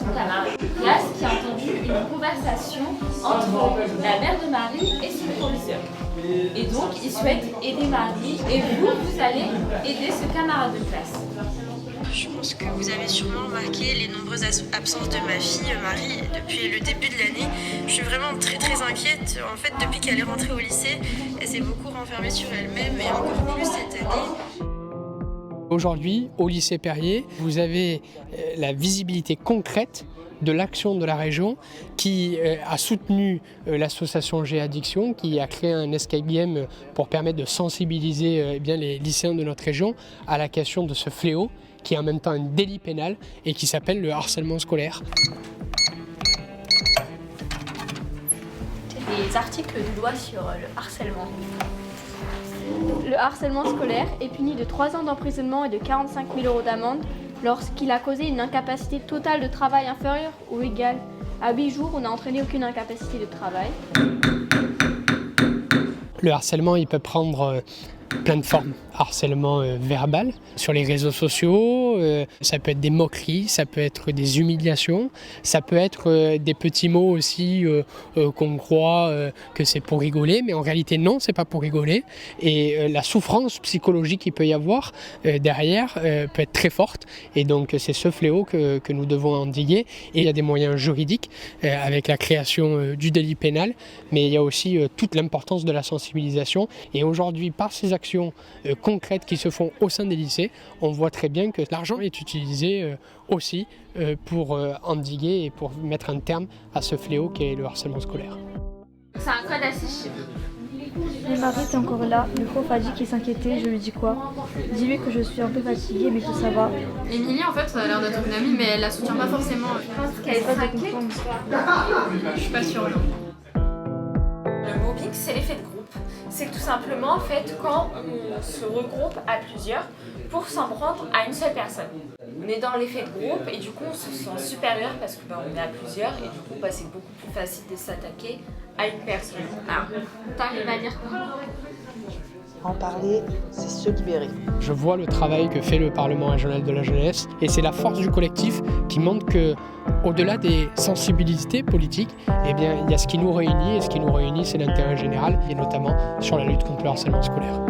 son camarade de classe qui a entendu une conversation entre la mère de Marie et son professeur. Et donc, il souhaite aider Marie et vous allez aider ce camarade de classe. Je pense que vous avez sûrement remarqué les nombreuses absences de ma fille, Marie, depuis le début de l'année. Je suis vraiment très inquiète. En fait, depuis qu'elle est rentrée au lycée, elle s'est beaucoup renfermée sur elle-même et encore plus cette année. Aujourd'hui, au lycée Perrier, vous avez la visibilité concrète de l'action de la région qui a soutenu l'association G-Addiction, qui a créé un escape game pour permettre de sensibiliser les lycéens de notre région à la question de ce fléau qui est en même temps un délit pénal et qui s'appelle le harcèlement scolaire. Des articles de loi sur le harcèlement. Le harcèlement scolaire est puni de 3 ans d'emprisonnement et de 45 000 € d'amende lorsqu'il a causé une incapacité totale de travail inférieure ou égale à 8 jours ou n'a entraîné aucune incapacité de travail. Le harcèlement, il peut prendre plein de formes. Harcèlement verbal sur les réseaux sociaux, ça peut être des moqueries, ça peut être des humiliations, ça peut être des petits mots aussi qu'on croit que c'est pour rigoler, mais en réalité non, c'est pas pour rigoler. Et la souffrance psychologique qu'il peut y avoir derrière peut être très forte. Et donc c'est ce fléau que nous devons endiguer. Et il y a des moyens juridiques avec la création du délit pénal, mais il y a aussi toute l'importance de la sensibilisation. Et aujourd'hui, par ces actions concrètes qui se font au sein des lycées, on voit très bien que l'argent est utilisé aussi pour endiguer et pour mettre un terme à ce fléau qu'est le harcèlement scolaire. C'est un code à 6 chiffres. Mais Marie est encore là, le prof a dit qu'il s'inquiétait, je lui dis quoi? Dis-lui que je suis un peu fatiguée mais que ça va. Émilie en fait ça a l'air d'être une amie mais elle la soutient pas forcément. Je pense qu'elle s'inquiète. Je suis pas sûre. Le mobbing, c'est l'effet de groupe. C'est tout simplement en fait quand on se regroupe à plusieurs pour s'en prendre à une seule personne. On est dans l'effet de groupe et du coup on se sent supérieur parce que on est à plusieurs et du coup c'est beaucoup plus facile de s'attaquer à une personne. Alors, t'arrives à dire quoi? En parler, c'est se libérer. Je vois le travail que fait le Parlement régional de la jeunesse et c'est la force du collectif qui montre que, au-delà des sensibilités politiques, il y a ce qui nous réunit et ce qui nous réunit, c'est l'intérêt général et notamment sur la lutte contre le harcèlement scolaire.